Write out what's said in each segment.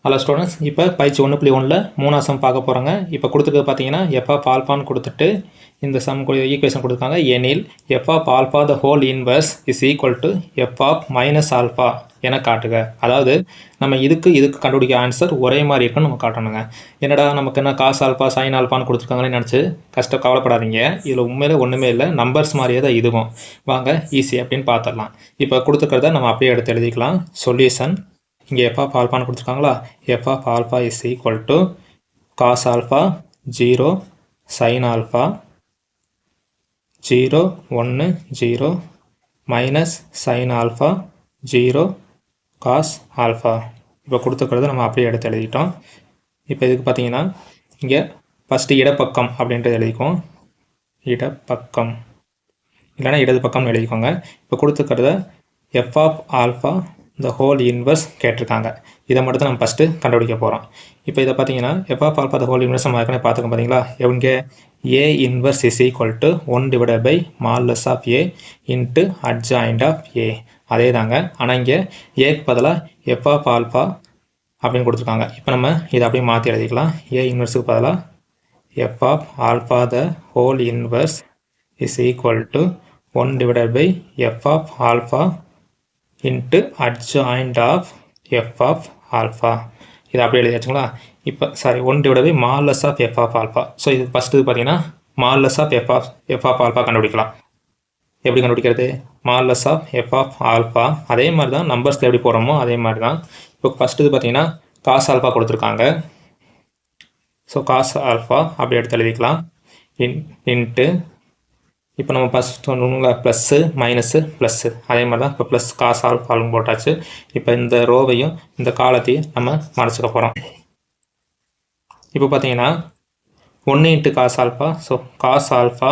Hello students, இப்போ பயிற்சி 1.1ல் 3ஆம் சம் பார்க்க போகிறோங்க. இப்போ கொடுத்துருக்கிறது பார்த்தீங்கன்னா எஃப் ஆஃப் ஆல்பான்னு கொடுத்துட்டு இந்த சம் ஈக்குவேஷன் கொடுத்துருக்காங்க. எனில் f of alpha the whole inverse is equal to f of minus alpha என காட்டுக. அதாவது நம்ம இதுக்கு கண்டுபிடிக்க ஆன்சர் ஒரே மாதிரி இருக்குன்னு நம்ம காட்டணுங்க. என்னடா நமக்கு என்ன காஸ் ஆல்பா சைன் ஆல்பான்னு கொடுத்துருக்காங்கன்னு நினச்சி கவலைப்படாதீங்க. இதில் உண்மையிலே ஒன்றுமே இல்லை, நம்பர்ஸ் மாதிரியே தான் இதுவும். வாங்க ஈஸி அப்படின்னு பார்த்துடலாம். இப்போ கொடுத்துருக்கிறத நம்ம அப்படியே எடுத்து எழுதிக்கலாம். சொல்யூஷன், இங்கே எஃப் ஆஃப் ஆல்பான்னு கொடுத்துருக்காங்களா, f of alpha is equal to cos alpha 0 sine alpha 0 1 0 minus sine alpha 0 cos alpha. இப்போ கொடுத்துருக்கிறத நம்ம அப்படியே எடுத்து எழுதிட்டோம். இப்போ இதுக்கு பார்த்தீங்கன்னா இங்கே ஃபஸ்ட்டு இடப்பக்கம் அப்படின்றது எழுதிக்குவோம். இடப்பக்கம் இல்லைனா இடது பக்கம்னு எழுதிக்கோங்க. இப்போ கொடுத்துருக்கிறத எஃப் ஆஃப் ஆல்பா இந்த ஹோல் இன்வர்ஸ் கேட்டிருக்காங்க. இதை மட்டும் தான் நம்ம ஃபஸ்ட்டு கண்டுபிடிக்க போகிறோம். இப்போ இதை பார்த்தீங்கன்னா F of alpha the whole inverse நம்ம ஏற்கனவே பார்த்துக்கோம் பார்த்தீங்களா. இங்கே A inverse is equal to 1/(a) into adjoint of A. அதே தாங்க, ஆனால் இங்கே ஏக்கு பதிலாக எஃப் ஆஃப் ஆல்பா அப்படின்னு கொடுத்துருக்காங்க. இப்போ நம்ம இதை அப்படியே மாற்றி எழுதிக்கலாம். ஏ இன்வர்ஸுக்கு பதிலாக f of alpha the whole inverse is equal to 1/(f of alpha into adjoint of f of alpha. இதை அப்படியே எழுதியாச்சுங்களா. இப்போ 1/(f ஆஃப் ஆல்ஃபா. ஸோ இது ஃபஸ்ட்டு பார்த்தீங்கன்னா modulus of f of alpha கண்டுபிடிக்கலாம். எப்படி கண்டுபிடிக்கிறது? Modulus of f of alpha. அதே மாதிரி தான் நம்பர்ஸில் எப்படி போகிறோமோ அதே மாதிரி தான். இப்போ ஃபஸ்ட்டு பார்த்தீங்கன்னா காஸ் ஆல்ஃபா கொடுத்துருக்காங்க. ஸோ காஸ் ஆல்ஃபா அப்படி எடுத்து எழுதிக்கலாம். இன்ட்டு இப்போ நம்ம ஃபஸ்ட் ஒன்றுங்களா ப்ளஸ்ஸு மைனஸு ப்ளஸ்ஸு அதே மாதிரி தான். இப்போ ப்ளஸ் காஸ் ஆல்ஃபாலும் போட்டாச்சு. இப்போ இந்த ரோவையும் இந்த காலத்தையும் நம்ம மறைச்சிக்க போகிறோம். இப்போ பார்த்தீங்கன்னா 1 into cos alpha. So cos alpha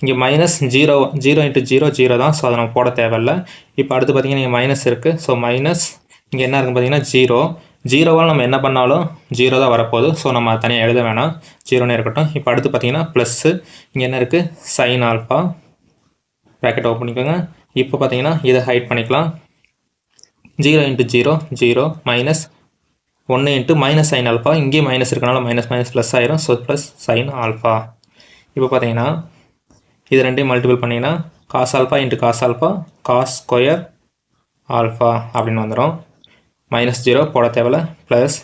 இங்கே மைனஸ் 0 இன்ட்டு 0 தான். ஸோ அதை நம்ம போட தேவையில்லை. இப்போ அடுத்து பார்த்தீங்கன்னா இங்கே மைனஸ் இருக்குது. ஸோ மைனஸ் இங்கே என்ன இருக்குன்னு பார்த்தீங்கன்னா 0வால் நம்ம என்ன பண்ணாலும் 0 தான் வரப்போகுது. ஸோ நம்ம தனியாக எழுத வேணாம், 0னே இருக்கட்டும். இப்போ அடுத்து பார்த்தீங்கன்னா ப்ளஸ்ஸு இங்கே என்ன இருக்குது சைன் ஆல்ஃபா ப்ராக்கெட் ஓப்பன் பண்ணிக்கோங்க. இப்போ பார்த்தீங்கன்னா இதை ஹைட் பண்ணிக்கலாம். 0 into 0 minus 1 into minus sine alpha. இங்கேயும் மைனஸ் இருக்கனால மைனஸ் ப்ளஸ் ஆயிரும். So plus sine alpha. இப்போ பார்த்தீங்கன்னா இது ரெண்டையும் மல்டிபிள் பண்ணிங்கன்னா cos alpha into cos alpha cos square alpha அப்படின்னு வந்துடும். -0 போட தேவையில்ல. ப்ளஸ்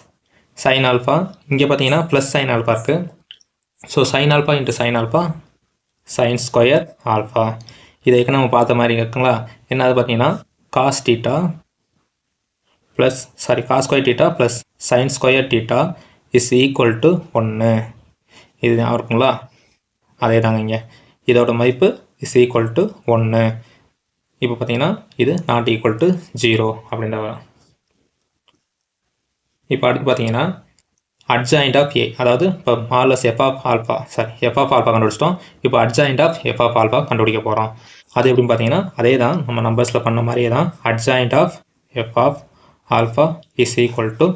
சைன் ஆல்ஃபா இங்கே பார்த்தீங்கன்னா ப்ளஸ் சைன் ஆல்ஃபா இருக்குது. So sine alpha into sine alpha sine square alpha. இதை நம்ம பார்த்த மாதிரி இருக்குங்களா. என்னது பார்த்தீங்கன்னா cos theta plus cos square theta plus sine square theta is equal to 1. இது ஞாபகம் இருக்குங்களா. அதே தாங்க இங்கே இதோட மதிப்பு இஸ் ஈக்குவல் டு 1. இப்போ பார்த்தீங்கன்னா இது நாட் ஈக்குவல் டு 0 அப்படின்ற வரும். இப்போ அடுத்து பார்த்தீங்கன்னா அட்ஜாயிண்ட் ஆஃப் ஏ, அதாவது இப்போ மாலஸ் எஃப் ஆஃப் ஆல்ஃபா கண்டுபிடிச்சிட்டோம். இப்போ adjoint of f of alpha கண்டுபிடிக்க போகிறோம். அது எப்படின்னு பார்த்தீங்கன்னா அதே தான் நம்ம நம்பர்ஸில் பண்ண மாதிரியே தான். Adjoint of f of alpha is equal to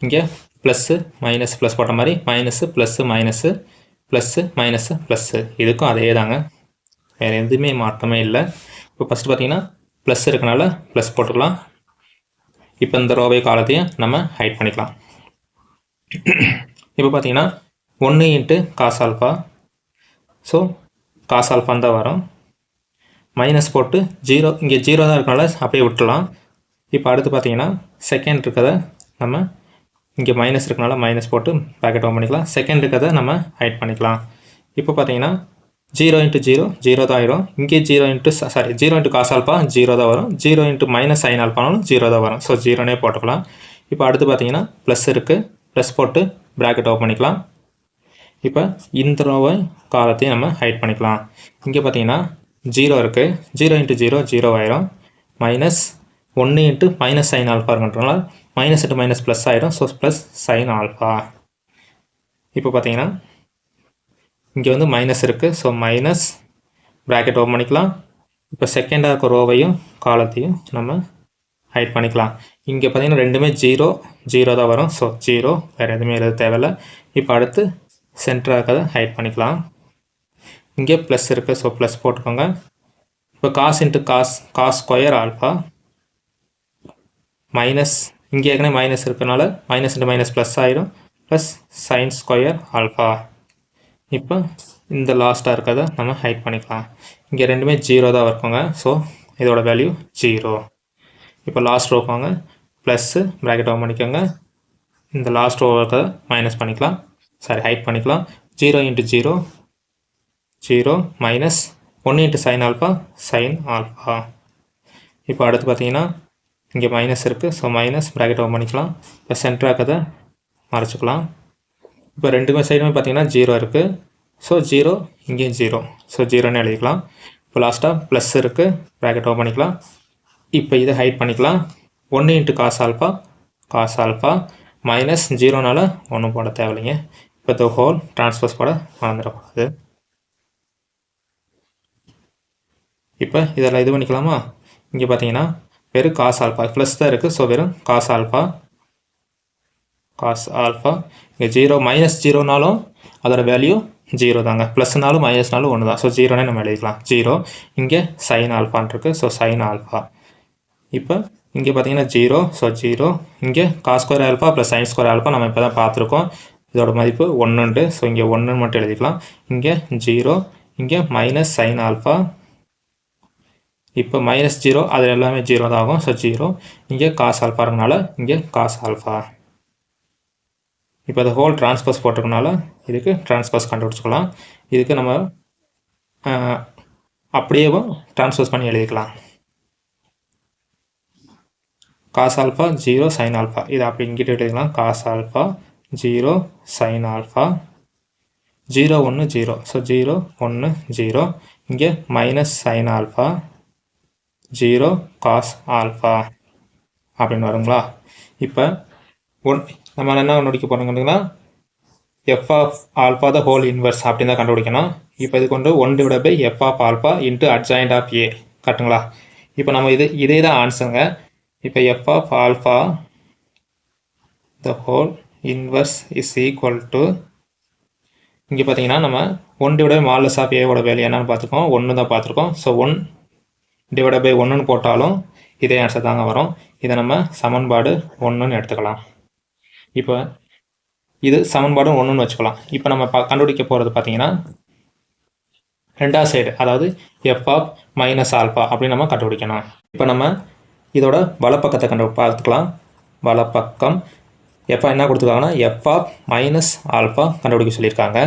இங்கே ப்ளஸ்ஸு மைனஸ் ப்ளஸ் போட்ட மாதிரி minus plus minus plus minus plus இதுக்கும் அதே தாங்க, வேறு எதுவுமே மாற்றமே இல்லை. இப்போ ஃபஸ்ட்டு பார்த்தீங்கன்னா ப்ளஸ் இருக்கனால ப்ளஸ் போட்டுக்கலாம். இப்போ இந்த ரோவை காலத்தையும் நம்ம ஹைட் பண்ணிக்கலாம். இப்போ பார்த்தீங்கன்னா 1 into cos alpha. So cos ஆல்ஃபான் தான் வரும். மைனஸ் போட்டு 0 இங்கே 0 தான் இருக்கனால அப்படியே விட்டுலாம். இப்போ அடுத்து பார்த்தீங்கன்னா செகண்ட் இருக்கிறத நம்ம இங்கே மைனஸ் இருக்கனால மைனஸ் போட்டு ப்ராக்கெட் ஓப்பன் பண்ணிக்கலாம். செகண்ட் இருக்கிறத நம்ம ஹைட் பண்ணிக்கலாம். இப்போ பார்த்தீங்கன்னா 0 இன்ட்டு 0 தான் ஆயிரும். இங்கே 0 இன்ட்டு காஸ் ஆல்ஃபா 0 தான் வரும். 0 இன்ட்டு மைனஸ் சைன் ஆல்ஃபானாலும் 0 தான் வரும். ஸோ 0னே போட்டுக்கலாம். இப்போ அடுத்து பார்த்தீங்கன்னா ப்ளஸ் இருக்குது, ப்ளஸ் போட்டு ப்ராக்கெட் ஓப்பன் பண்ணிக்கலாம். இப்போ இந்த ரோவை காலத்தையும் நம்ம ஹைட் பண்ணிக்கலாம். இங்கே பார்த்தீங்கன்னா 0 இருக்குது. 0 இன்ட்டு 0 ஆயிரும். Minus 1 into minus sine alpha இருக்குன்றனால மைனஸ் இன்ட்டு மைனஸ் ப்ளஸ் ஆயிரும். So plus sine alpha. இப்போ பார்த்தீங்கன்னா இங்கே வந்து மைனஸ் இருக்குது. ஸோ மைனஸ் ப்ராக்கெட் ஓப்பன் பண்ணிக்கலாம். இப்போ செகண்டாக இருக்க ரோவையும் காலத்தையும் நம்ம ஹைட் பண்ணிக்கலாம். இங்கே பார்த்தீங்கன்னா ரெண்டுமே 0 தான் வரும். ஸோ 0 வேறு எதுவுமே எழுத தேவையில்லை. இப்போ அடுத்து சென்டராக இருக்கிறத ஹைட் பண்ணிக்கலாம். இங்கே ப்ளஸ் இருக்குது. ஸோ ப்ளஸ் போட்டுக்கோங்க. இப்போ cos into cos square alpha minus இங்கே ஏற்கனவே மைனஸ் இருக்கனால மைனஸ் இன்ட்டு மைனஸ் ப்ளஸ் ஆயிடும், ப்ளஸ் சைன் ஸ்கொயர் ஆல்ஃபா. இப்போ இந்த லாஸ்ட்டாக இருக்கிறத நம்ம ஹைட் பண்ணிக்கலாம். இங்கே ரெண்டுமே 0 தான் இருக்குங்க. ஸோ இதோட வேல்யூ 0. இப்போ லாஸ்ட் ரோ போங்க, ப்ளஸ்ஸு ப்ராக்கெட் ஓப்பன் பண்ணிக்கோங்க. இந்த லாஸ்ட் ரோ இருக்கிறத மைனஸ் பண்ணிக்கலாம், சாரி ஹைட் பண்ணிக்கலாம். 0 into 0 0 minus 1 into sine alpha sign alpha. இப்போ அடுத்து பார்த்தீங்கன்னா இங்கே மைனஸ் இருக்குது. ஸோ மைனஸ் ப்ராக்கெட் ஓப்பன் பண்ணிக்கலாம். இப்போ சென்டராக இருக்கிறத மறைச்சிக்கலாம். இப்போ ரெண்டுமே சைடுமே பார்த்தீங்கன்னா 0 இருக்குது. ஸோ 0 இங்கேயும் 0. ஸோ 0ன்னு எழுதிக்கலாம். இப்போ லாஸ்ட்டாக ப்ளஸ் இருக்குது, ப்ராக்கெட் ஓப்பன் பண்ணிக்கலாம். இப்போ இதை ஹைட் பண்ணிக்கலாம். 1 இன்ட்டு காஸ் ஆல்ஃபா மைனஸ் 0னால ஒன்றும் போட தேவையில்லைங்க. இப்போ இந்த ஹோல் ட்ரான்ஸ்போஸ் போட மறந்துடக்கூடாது. இப்போ இதெல்லாம் இது பண்ணிக்கலாமா? இங்கே பார்த்தீங்கன்னா வெறும் காஸ் ஆல்ஃபா ப்ளஸ் தான் இருக்குது. ஸோ வெறும் காஸ் ஆல்ஃபா இங்கே 0 மைனஸ் 0நாலும் அதோட வேல்யூ 0 தாங்க. ப்ளஸ்னாலும் மைனஸ்னாலும் ஒன்று தான். ஸோ 0னே நம்ம எழுதிக்கலாம். 0 இங்கே சைன் ஆல்ஃபான் இருக்குது. So sine alpha. இப்போ இங்கே பார்த்தீங்கன்னா 0. ஸோ 0 இங்கே cos square alpha plus sine square alpha நம்ம இப்போ தான் பார்த்துருக்கோம். இதோட மதிப்பு 1. ஸோ இங்கே 1 மட்டும் எழுதிக்கலாம். இங்கே 0 இங்கே மைனஸ் சைன் ஆல்ஃபா. இப்போ மைனஸ் 0 அது எல்லாமே 0 தான் ஆகும். ஸோ 0 இங்கே காஸ் ஆல்ஃபா இருக்கனால இங்கே காஸ் ஆல்ஃபா. இப்போ அது ஹோல் ட்ரான்ஸ்போஸ் போட்டிருக்கனால இதுக்கு ட்ரான்ஸ்போஸ் கண்டுபிடிச்சிக்கலாம். இதுக்கு நம்ம அப்படியேவும் ட்ரான்ஸ்போஸ் பண்ணி எழுதிக்கலாம். காஸ் ஆல்ஃபா 0 சைன் ஆல்ஃபா இது அப்படி இங்கிட்ட எழுதிக்கலாம். Cos alpha 0 sine alpha 0 1 0. So 0 1 0 இங்கே minus sine alpha 0 cos alpha அப்படின்னு வருங்களா? இப்போ நம்ம என்ன கண்டுபிடிக்க போகிறோங்கன்னா F of alpha the whole inverse அப்படின்னு தான் கண்டுபிடிக்கணும். இப்போ இது கொண்டு 1 / F of alpha into adjoint of A கரெக்டுங்களா? இப்போ நம்ம இதே தான் ஆன்சருங்க. இப்போ F of alpha the whole inverse is equal to இங்கே பார்த்தீங்கன்னா நம்ம 1 / மாலஸ் ஆஃப் ஏவோட வேல்யூ என்னன்னு பார்த்துருக்கோம், 1 தான் பார்த்துருக்கோம். ஸோ 1 / 1ன்னு போட்டாலும் இதே ஆன்சர் தாங்க வரும். இதை நம்ம சமன்பாடு 1ன்னு எடுத்துக்கலாம். இப்போ இது சமன்பாடு 1ன்னு வச்சுக்கலாம். இப்போ நம்ம கண்டுபிடிக்க போகிறது பார்த்தீங்கன்னா ரெண்டாவது சைடு, அதாவது எஃப் ஆஃப் மைனஸ் ஆல்ஃபா அப்படின்னு நம்ம கண்டுபிடிக்கணும். இப்போ நம்ம இதோட வலப்பக்கத்தை பார்த்துக்கலாம். வலப்பக்கம் எஃப் என்ன கொடுத்துருக்காங்கன்னா எஃப் ஆஃப் மைனஸ் ஆல்ஃபா கண்டுபிடிக்க சொல்லியிருக்காங்க.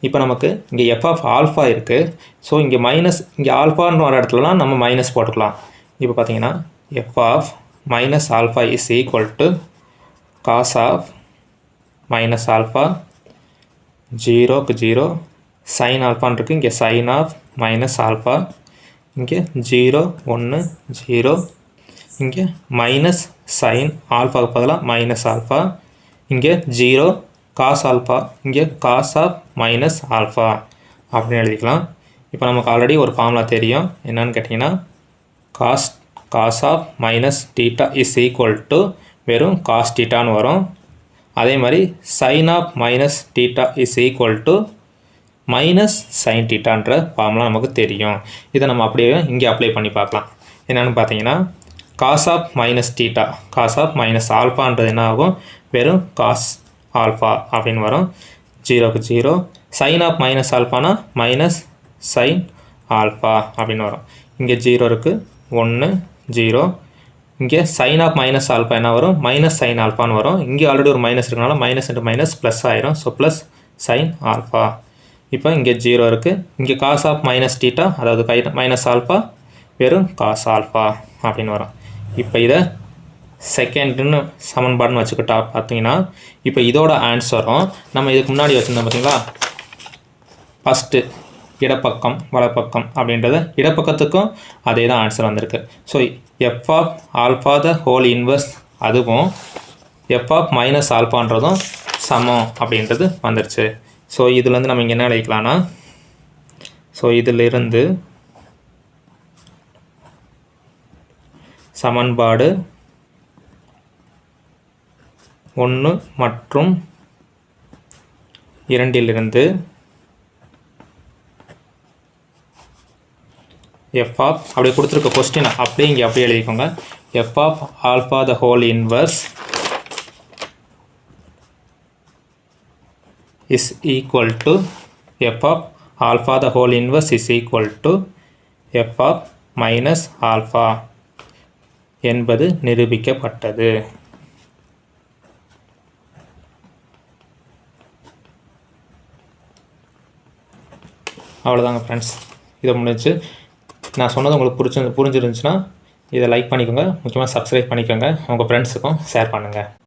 இப்போ நமக்கு இங்கே எஃப் ஆஃப் ஆல்ஃபா இருக்குது. ஸோ இங்கே மைனஸ் இங்கே ஆல்ஃபான்னு வர இடத்துலலாம் நம்ம மைனஸ் போட்டுக்கலாம். இப்போ பார்த்தீங்கன்னா F of minus alpha is equal to cos of minus alpha 0க்கு 0 சைன் ஆல்ஃபான் இருக்குது. இங்கே சைன் ஆஃப் மைனஸ் ஆல்ஃபா இங்கே 0 1 0 இங்கே மைனஸ் சைன் ஆல்ஃபாவுக்கு பதிலாக மைனஸ் ஆல்ஃபா இங்கே 0 காஸ் ஆல்ஃபா இங்கே காஸ் ஆஃப் மைனஸ் ஆல்ஃபா அப்படின்னு எழுதிக்கலாம். இப்போ நமக்கு ஆல்ரெடி ஒரு ஃபார்முலா தெரியும். என்னன்னு கேட்டிங்கன்னா cos of minus theta is equal to வெறும் காஸ் டீட்டான்னு வரும். அதே மாதிரி sine of minus theta is equal to minus sine டீட்டான்ற ஃபார்முலா நமக்கு தெரியும். இதை நம்ம அப்படியே இங்கே அப்ளை பண்ணி பார்க்கலாம். என்னென்னு பார்த்தீங்கன்னா cos of minus theta cos of minus ஆல்ஃபான்றது என்ன ஆகும், வெறும் காஸ் ஆல்ஃபா அப்படின்னு வரும். 0க்கு 0 சைன் ஆஃப் மைனஸ் ஆல்ஃபானா மைனஸ் சைன் ஆல்ஃபா அப்படின்னு வரும். இங்கே 0 இருக்குது 1 0 இங்கே சைன் ஆஃப் மைனஸ் ஆல்ஃபா என்ன வரும், மைனஸ் சைன் ஆல்ஃபான்னு வரும். இங்கே ஆல்ரெடி ஒரு மைனஸ் இருக்கனால மைனஸ் இன்ட்டு மைனஸ் ப்ளஸ் ஆயிரும். So plus sine alpha. இப்போ இங்கே 0 இருக்குது. இங்கே காஸ் ஆஃப் மைனஸ் டீட்டா அதாவது மைனஸ் ஆல்ஃபா வெறும் காஸ் ஆல்ஃபா அப்படின்னு வரும். இப்போ இதை செகண்டுன்னு சமன்பாடுன்னு வச்சுக்கிட்டா பார்த்தீங்கன்னா இப்போ இதோட ஆன்சரும் நம்ம இதுக்கு முன்னாடி வச்சுருந்தோம் பார்த்தீங்களா, ஃபஸ்ட்டு இடப்பக்கம் வலப்பக்கம் அப்படின்றத இடப்பக்கத்துக்கும் அதே தான் ஆன்சர் வந்திருக்கு. So f of alpha the whole inverse அதுவும் எஃப் ஆஃப் மைனஸ் ஆல்ஃபான்றதும் சமம் அப்படின்றது வந்துடுச்சு. ஸோ இதுலேருந்து நம்ம இங்கே என்ன எழுதிக்கலாம்னா, ஸோ இதிலிருந்து சமன்பாடு 1 மற்றும் 2லிருந்து எஃப் ஆஃப் அப்படியே கொடுத்துருக்க கொஸ்டின் அப்படியே இங்கே அப்படியே எழுதிக்கோங்க. F of alpha the whole inverse is equal to f of alpha the whole inverse is equal to f of minus alpha என்பது நிரூபிக்கப்பட்டது. அவ்வளோதாங்க ஃப்ரெண்ட்ஸ், இதை முடிஞ்சு. நான் சொன்னது உங்களுக்கு புரிஞ்சிருந்துச்சுன்னா இதை லைக் பண்ணிக்கோங்க, முக்கியமாக சப்ஸ்கிரைப் பண்ணிக்கோங்க, உங்கள் ஃப்ரெண்ட்ஸுக்கும் ஷேர் பண்ணுங்கள்.